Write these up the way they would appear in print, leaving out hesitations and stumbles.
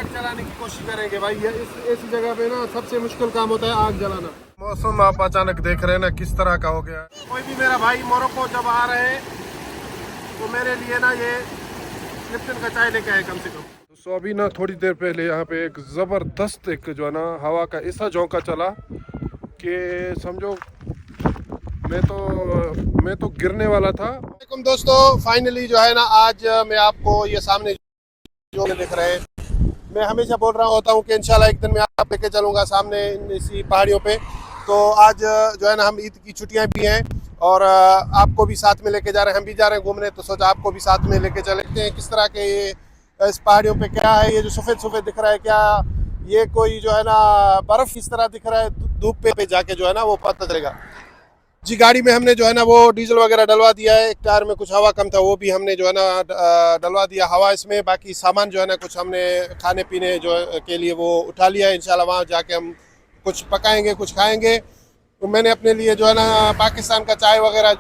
आग जलाने की कोशिश करेंगे भाई। ये इस ऐसी जगह पे ना सबसे मुश्किल काम होता है आग जलाना। मौसम आप अचानक देख रहे हैं ना किस तरह का हो गया। कोई भी मेरा भाई मोरक्को जब आ रहे हैं तो मेरे लिए ना ये लिप्टन का चाय लेके आए कम से कम। तो अभी ना थोड़ी देर पहले यहाँ पे एक ज़बरदस्त एक जो है ना हवा का ऐसा झोंका चला कि समझो मैं तो गिरने वाला था। दोस्तों फाइनली जो है ना आज मैं आपको ये सामने जो दिख रहे हैं, मैं हमेशा बोल रहा होता हूँ कि इंशाल्लाह एक दिन मैं आप लेके चलूँगा सामने इसी पहाड़ियों पे। तो आज जो है ना हम ईद की छुट्टियाँ भी हैं और आपको भी साथ में लेके जा रहे हैं, हम भी जा रहे हैं घूमने, तो सोचा आपको भी साथ में लेके चलते हैं। किस तरह के ये इस पहाड़ियों पे क्या है, ये जो सफ़ेद सफ़ेद दिख रहा है क्या ये कोई जो है ना बर्फ़ इस तरह दिख रहा है, धूप पे जाके जो है ना वो पता चलेगा जी। गाड़ी में हमने जो है ना वो डीजल वगैरह डलवा दिया है, एक टायर में कुछ हवा कम था वो भी हमने जो है ना डलवा दिया हवा इसमें। बाकी सामान जो है ना कुछ हमने खाने पीने जो के लिए वो उठा लिया है, इंशाल्लाह वहाँ जाके हम कुछ पकाएंगे कुछ खाएंगे। तो मैंने अपने लिए जो है ना पाकिस्तान का चाय वगैरह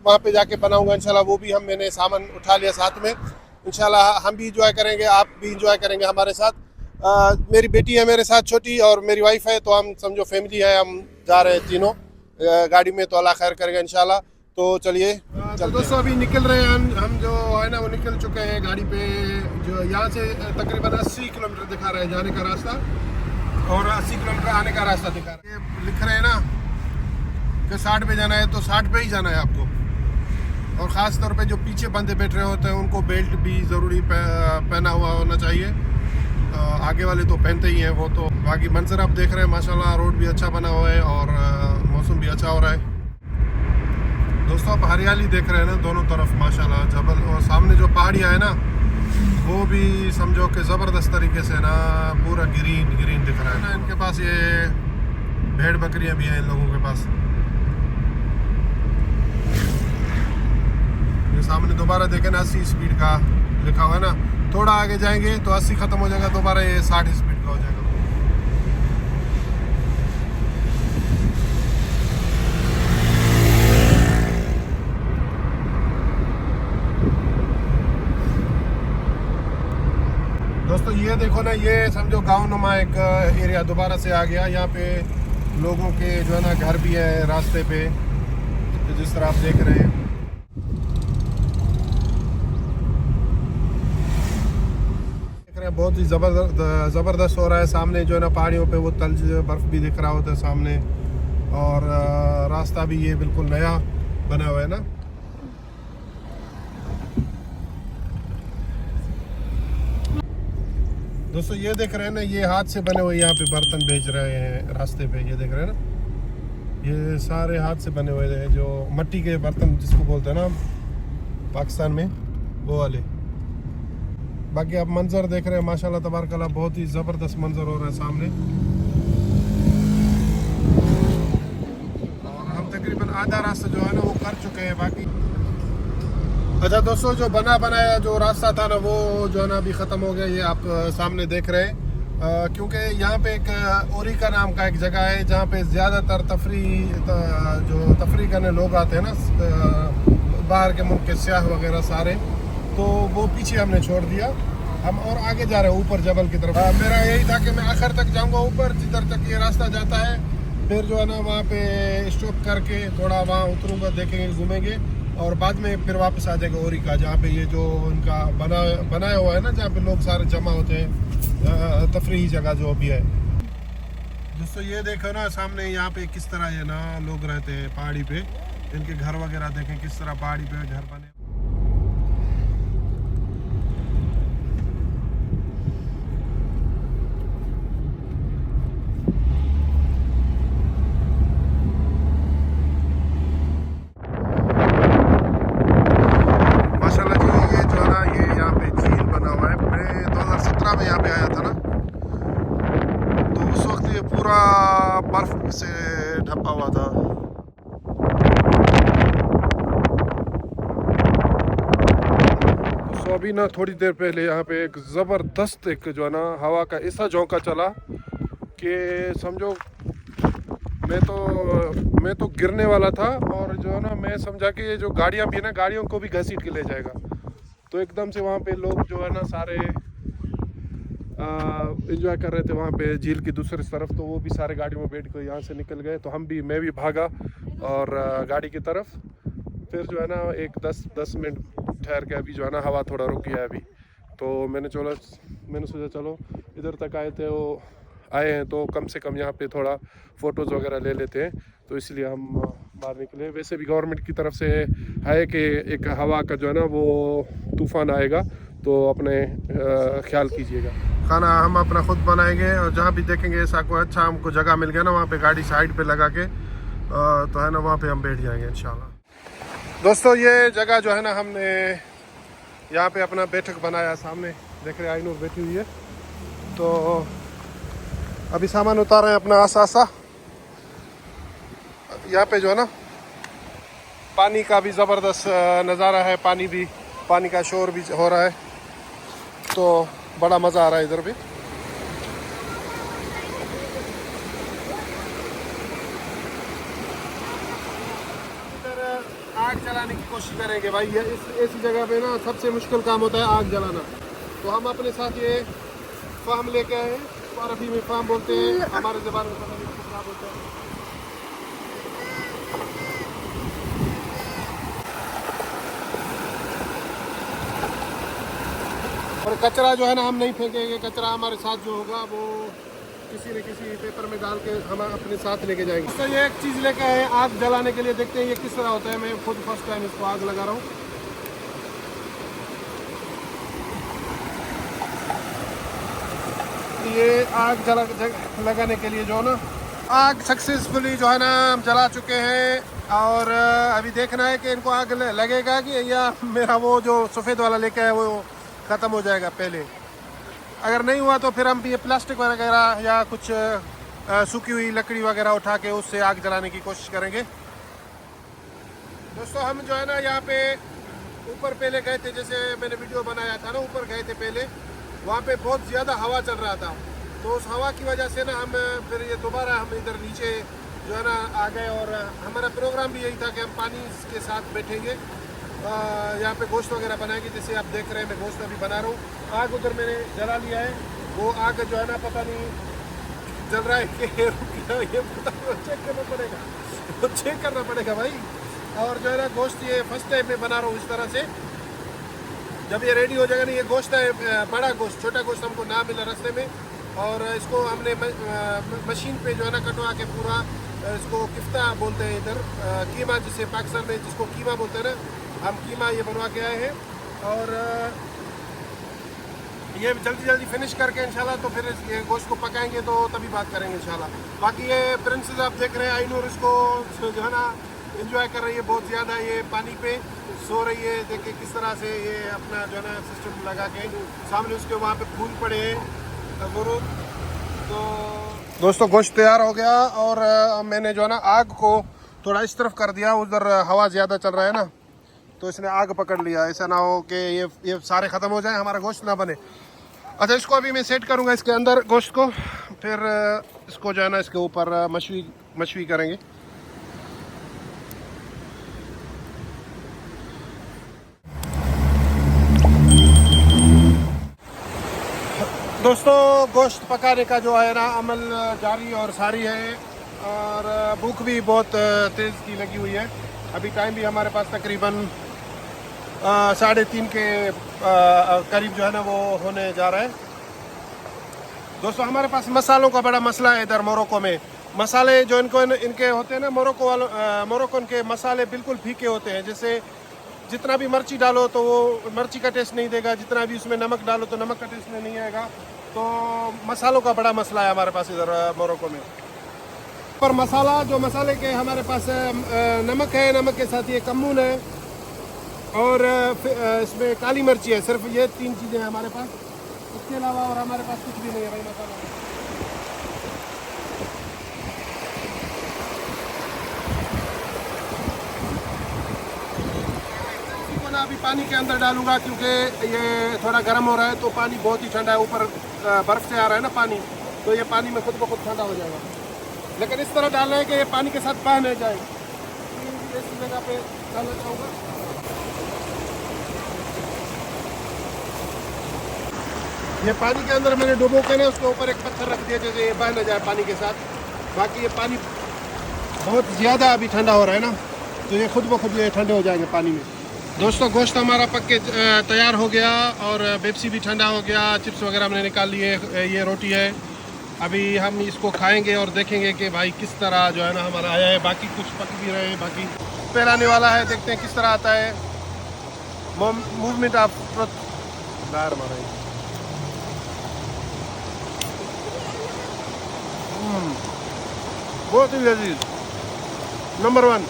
वहाँ पे जाके बनाऊँगा इंशाल्लाह, वो भी मैंने सामान उठा लिया साथ में। इंशाल्लाह हम भी इंजॉय करेंगे, आप भी इंजॉय करेंगे हमारे साथ। मेरी बेटी है मेरे साथ छोटी और मेरी वाइफ है, तो हम समझो फैमिली है, हम जा रहे हैं तीनों गाड़ी में, तो अल्लाह खैर करेगा इंशाल्लाह। तो चलिए तो दोस्तों अभी निकल रहे हैं हम जो है ना वो निकल चुके हैं गाड़ी पे। जो यहाँ से तकरीबन 80 किलोमीटर दिखा रहा है जाने का रास्ता और 80 किलोमीटर आने का रास्ता दिखा रहा है। लिख रहे हैं ना कि 60 पे जाना है, तो 60 पे ही जाना है आपको। और ख़ास तौर पे जो पीछे बंदे बैठ रहे होते हैं उनको बेल्ट भी ज़रूरी पहना हुआ होना चाहिए। आगे वाले तो पहनते ही हैं वो तो। बाकी मंजर आप देख रहे हैं माशाल्लाह, रोड भी अच्छा बना हुआ है और मौसम भी अच्छा हो रहा है। दोस्तों आप हरियाली देख रहे हैं ना दोनों तरफ माशाल्लाह, जबल और सामने जो पहाड़ियाँ है ना वो भी समझो कि ज़बरदस्त तरीके से ना पूरा ग्रीन ग्रीन दिख रहा है ना। इनके पास ये भेड़ बकरियाँ भी हैं इन लोगों के पास। ये सामने दोबारा देखें ना 80 स्पीड का लिखा हुआ है ना, थोड़ा आगे जाएंगे तो 80 ख़त्म हो जाएगा, दोबारा ये 60 स्पीड का हो जाएगा। दोस्तों ये देखो ना, ये समझो गांव नुमा एक एरिया दोबारा से आ गया। यहाँ पे लोगों के जो है ना घर भी है रास्ते पे, तो जिस तरह आप देख रहे हैं बहुत ही ज़बरदस्त हो रहा है। सामने जो है ना पहाड़ियों पे वो तल्ज बर्फ़ भी दिख रहा होता है सामने, और रास्ता भी ये बिल्कुल नया बना हुआ है ना। दोस्तों ये देख रहे हैं ना, ये हाथ से बने हुए यहाँ पे बर्तन बेच रहे हैं रास्ते पे, ये देख रहे हैं ना, ये सारे हाथ से बने हुए हैं जो मट्टी के बर्तन जिसको बोलते हैं ना पाकिस्तान में, वो वाले। बाकी आप मंजर देख रहे हैं माशाल्लाह तबारकल्लाह, बहुत ही ज़बरदस्त मंजर हो रहा है सामने। और हम तकरीबन आधा रास्ता जो है ना वो कर चुके हैं बाकी। अच्छा दोस्तों जो बनाया जो रास्ता था ना वो जो है ना अभी ख़त्म हो गया, ये आप सामने देख रहे हैं। क्योंकि यहाँ पे एक ओरिका नाम का एक जगह है जहाँ पे ज़्यादातर तफरी करने लोग आते हैं ना, बाहर के मुल्क के सयाह वगैरह सारे, तो वो पीछे हमने छोड़ दिया। हम और आगे जा रहे हैं ऊपर जबल की तरफ। मेरा यही था कि मैं आखिर तक जाऊंगा ऊपर जिधर तक ये रास्ता जाता है, फिर जो है ना वहाँ पे स्टॉप करके थोड़ा वहाँ उतरूंगा, देखेंगे घूमेंगे और बाद में फिर वापस आ जाएगा ओरिका, जहाँ पे ये जो उनका बनाया हुआ है ना, जहाँ पे लोग सारे जमा होते हैं, तफरीही जगह जो भी है। दोस्तों ये देखो ना सामने यहाँ पे किस तरह ये ना लोग रहते हैं पहाड़ी पे, इनके घर वगैरह देखें किस तरह पहाड़ी पे घर बने। बर्फ से ढपा हुआ था। तो अभी ना थोड़ी देर पहले यहाँ पे एक ज़बरदस्त एक जो है ना हवा का ऐसा झोंका चला कि समझो मैं तो गिरने वाला था। और जो है ना मैं समझा कि ये जो गाड़ियाँ भी है ना, गाड़ियों को भी घसीट के ले जाएगा। तो एकदम से वहाँ पे लोग जो है ना सारे एंजॉय कर रहे थे वहाँ पे झील की दूसरी तरफ, तो वो भी सारे गाड़ियों में बैठ कर यहाँ से निकल गए। तो मैं भी भागा और गाड़ी की तरफ। फिर जो है ना एक 10 मिनट ठहर के अभी जो है ना हवा थोड़ा रुक गया है अभी। तो मैंने सोचा चलो इधर तक आए हैं तो कम से कम यहाँ पे थोड़ा फ़ोटोज़ वगैरह ले लेते हैं। तो इसलिए हम बाहर निकले। वैसे भी गवर्नमेंट की तरफ से है कि एक हवा का जो है ना वो तूफ़ान आएगा, तो अपने ख्याल कीजिएगा। खाना हम अपना खुद बनाएंगे और जहाँ भी देखेंगे ऐसा कोई अच्छा हमको जगह मिल गया ना, वहाँ पे गाड़ी साइड पे लगा के तो है ना वहाँ पे हम बैठ जाएंगे इंशाल्लाह। दोस्तों ये जगह जो है ना हमने यहाँ पे अपना बैठक बनाया, सामने देख रहे आईनूर बैठी हुई है। तो अभी सामान उतार रहे हैं अपना आसा। यहाँ पे जो है ना पानी का भी ज़बरदस्त नज़ारा है, पानी का शोर भी हो रहा है, तो बड़ा मज़ा आ रहा है इधर भी। इधर आग जलाने की कोशिश करेंगे भाई। ये ऐसी जगह पे ना सबसे मुश्किल काम होता है आग जलाना। तो हम अपने साथ ये फार्म लेके आए हैं, अरबी में फार्म बोलते हैं, हमारे ज़बान में पता नहीं क्या बोलते हैं। और कचरा जो है ना हम नहीं फेंकेंगे, कचरा हमारे साथ जो होगा वो किसी न किसी पेपर में डाल के हम अपने साथ लेके जाएंगे। तो ये एक चीज़ लेके आए आग जलाने के लिए, देखते हैं ये किस तरह होता है। मैं खुद फर्स्ट टाइम इसको आग लगा रहा हूँ। ये आग लगाने के लिए जो है ना आग सक्सेसफुली जो है ना हम जला चुके हैं। और अभी देखना है कि इनको आग लगेगा कि या मेरा वो जो सफ़ेद वाला लेके आया वो ख़त्म हो जाएगा पहले। अगर नहीं हुआ तो फिर हम ये प्लास्टिक वगैरह या कुछ सूखी हुई लकड़ी वगैरह उठा के उससे आग जलाने की कोशिश करेंगे। दोस्तों हम जो है ना यहाँ पे ऊपर पहले गए थे, जैसे मैंने वीडियो बनाया था ना, ऊपर गए थे पहले, वहाँ पे बहुत ज़्यादा हवा चल रहा था। तो उस हवा की वजह से ना हम फिर ये दोबारा हम इधर नीचे जो है ना आ गए। और हमारा प्रोग्राम भी यही था कि हम पानी के साथ बैठेंगे, यहाँ पे गोश्त वगैरह बनाएंगे। जैसे आप देख रहे हैं मैं गोश्त अभी बना रहा हूँ। आग उधर मैंने जला लिया है, वो आग जो है ना पता नहीं जल रहा है कि ये पता नहीं, चेक करना पड़ेगा, वो चेक करना पड़ेगा भाई। और जो है ना गोश्त ये फर्स्ट टाइम मैं बना रहा हूँ इस तरह से। जब ये रेडी हो जाएगा ना, ये गोश्त है बड़ा गोश्त, छोटा गोश्त हमको ना मिला रास्ते में। और इसको हमने मशीन पे जो है ना कटवा के पूरा, इसको किफ्ता बोलते हैं इधर, कीमा जिसे पाकिस्तान में जिसको कीमा बोलते हैं ना, हम कीमा ये बनवा के आए हैं। और ये जल्दी फिनिश करके इंशाल्लाह तो फिर ये गोश्त को पकाएंगे, तो तभी बात करेंगे इंशाल्लाह। बाकी ये प्रिंसेस आप देख रहे हैं आईनूर, इसको जो है ना एंजॉय कर रही है बहुत ज़्यादा। ये पानी पे सो रही है, देखिए किस तरह से ये अपना जो है ना सिस्टम लगा के, सामने उसके वहाँ पे फूल पड़े हैं गुरु। तो दोस्तों गोश्त तैयार हो गया और मैंने जो है ना आग को थोड़ा इस तरफ कर दिया, उधर हवा ज़्यादा चल रहा है ना, तो इसने आग पकड़ लिया। ऐसा ना हो कि ये सारे ख़त्म हो जाए, हमारा गोश्त ना बने। अच्छा इसको अभी मैं सेट करूँगा इसके अंदर गोश्त को, फिर इसको जो है ना इसके ऊपर मशवी करेंगे। दोस्तों गोश्त पकाने का जो है ना अमल जारी और सारी है, और भूख भी बहुत तेज़ की लगी हुई है। अभी टाइम भी हमारे पास तकरीबन 3:30 के करीब जो है ना वो होने जा रहा है। दोस्तों हमारे पास मसालों का बड़ा मसला है इधर मोरक्को में। मसाले जो इनके होते हैं ना, मोरक्कन के मसाले बिल्कुल फीके होते हैं। जैसे जितना भी मिर्ची डालो तो वो मिर्ची का टेस्ट नहीं देगा, जितना भी उसमें नमक डालो तो नमक का टेस्ट नहीं आएगा। तो मसालों का बड़ा मसला है हमारे पास इधर मोरक्को में। पर मसाले के हमारे पास नमक है, नमक के साथ ये कमून है और इसमें काली मिर्ची है। सिर्फ ये 3 चीज़ें हैं हमारे पास, इसके अलावा और हमारे पास कुछ भी नहीं है भाई मसाला। अभी पानी के अंदर डालूंगा क्योंकि ये थोड़ा गर्म हो रहा है, तो पानी बहुत ही ठंडा है, ऊपर बर्फ़ से आ रहा है ना पानी, तो ये पानी में खुद ब खुद ठंडा हो जाएगा। लेकिन इस तरह डालना है कि ये पानी के साथ बह नहीं जाए। इस जगह पे डालना चाहूँगा। ये पानी के अंदर मैंने डुबो के ना उसके ऊपर एक पत्थर रख दिया जैसे ये बह न जाए पानी के साथ। बाकी ये पानी बहुत ज़्यादा अभी ठंडा हो रहा है ना, तो ये खुद ब खुद ये ठंडे हो जाएंगे पानी में। दोस्तों गोश्त हमारा पक के तैयार हो गया और पेप्सी भी ठंडा हो गया, चिप्स वगैरह हमने निकाल लिए। ये रोटी है, अभी हम इसको खाएंगे और देखेंगे कि भाई किस तरह जो है ना हमारा आया है। बाकी कुछ पक भी रहे हैं, बाकी पहलाने वाला है, देखते हैं किस तरह आता है। मूवमेंट ऑफ बाहर मारा है। बहुत ही लजीज, नंबर 1।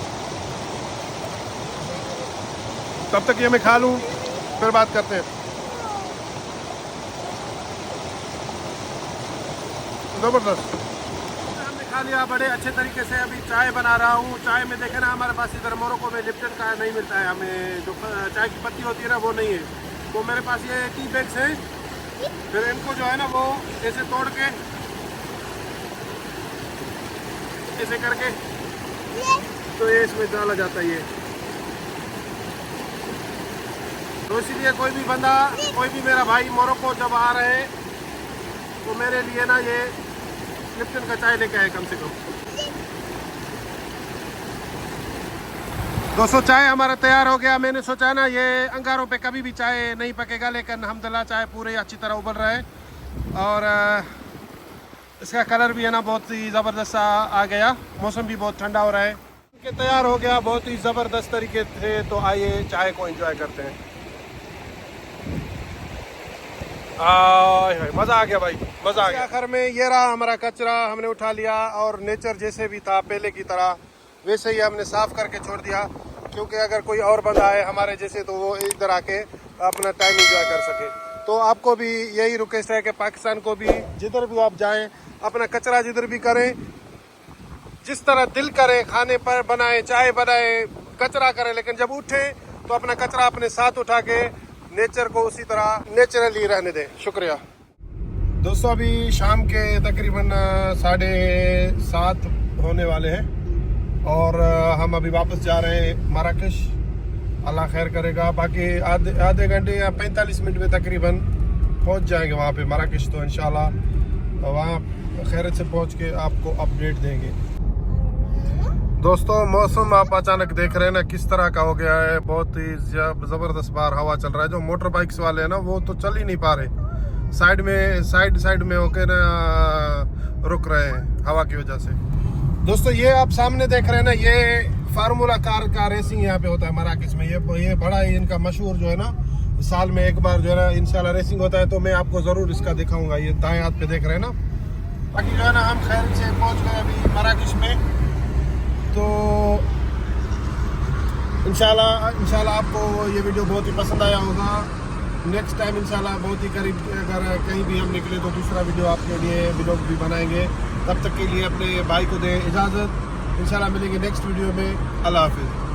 तब तक ये मैं खा लूँ फिर बात करते हैं। ज़बरदस्त, हमने खा लिया बड़े अच्छे तरीके से। अभी चाय बना रहा हूँ। चाय में देखे ना हमारे पास इधर मोरक्को में लिप्टन का नहीं मिलता है, हमें जो चाय की पत्ती होती है ना वो नहीं है, तो मेरे पास ये टी बैग्स हैं। फिर इनको जो है ना वो ऐसे तोड़ के ऐसे करके तो ये इसमें डाला जाता है ये। तो इसीलिए कोई भी बंदा, कोई भी मेरा भाई मोरक्को जब आ रहे हैं तो मेरे लिए ना ये लिप्टन का चाय लेके आए कम से कम। दोस्तों चाय हमारा तैयार हो गया। मैंने सोचा ना ये अंगारों पे कभी भी चाय नहीं पकेगा, लेकिन अल्हम्दुलिल्लाह चाय पूरे अच्छी तरह उबल रहा है और इसका कलर भी है ना बहुत ही ज़बरदस्त आ गया। मौसम भी बहुत ठंडा हो रहा है। कि तैयार हो गया बहुत ही ज़बरदस्त तरीके से। तो आइए चाय को एंजॉय करते हैं। मज़ा आ गया भाई, मज़ा आ गया। आखिर में ये रहा हमारा कचरा, हमने उठा लिया और नेचर जैसे भी था पहले की तरह वैसे ही हमने साफ़ करके छोड़ दिया, क्योंकि अगर कोई और बंदा आए हमारे जैसे तो वो इधर आके अपना टाइम एंजॉय कर सके। तो आपको भी यही रिक्वेस्ट है कि पाकिस्तान को भी जिधर भी आप जाएं अपना कचरा जिधर भी करें, जिस तरह दिल करे खाने पर बनाए, चाय बनाए, कचरा करें, लेकिन जब उठे तो अपना कचरा अपने साथ उठा के नेचर को उसी तरह नेचुरली रहने दें। शुक्रिया दोस्तों। अभी शाम के तकरीबन 7:30 होने वाले हैं और हम अभी वापस जा रहे हैं मराकश। अल्लाह खैर करेगा, बाकी आधे घंटे या 45 मिनट में तकरीबन पहुंच जाएंगे वहाँ पे मराकश। तो इंशाल्लाह वहाँ खैरियत से पहुँच के आपको अपडेट देंगे। दोस्तों मौसम आप अचानक देख रहे हैं ना किस तरह का हो गया है। बहुत ही ज़बरदस्त बाहर हवा चल रहा है। जो मोटर बाइक्स वाले हैं ना वो तो चल ही नहीं पा रहे, साइड में होकर ना रुक रहे हैं हवा की वजह से। दोस्तों ये आप सामने देख रहे हैं ना, ये फार्मूला कार का रेसिंग यहाँ पे होता है मराकश में। ये बड़ा ही इनका मशहूर जो है ना, साल में एक बार जो है ना इंशाल्लाह रेसिंग होता है। तो मैं आपको ज़रूर इसका दिखाऊंगा। ये दाएं हाथ पे देख रहे हैं ना। बाकी जो है ना हम खैर से पहुँच गए अभी मराकश में। तो इंशाल्लाह आपको ये वीडियो बहुत ही पसंद आया होगा। नेक्स्ट टाइम इंशाल्लाह बहुत ही करीब अगर कहीं भी हम निकले तो दूसरा वीडियो आपके लिए व्लॉग भी बनाएंगे। तब तक के लिए अपने भाई को दें इजाज़त। इंशाल्लाह मिलेंगे नेक्स्ट वीडियो में। अल्लाह हाफिज़।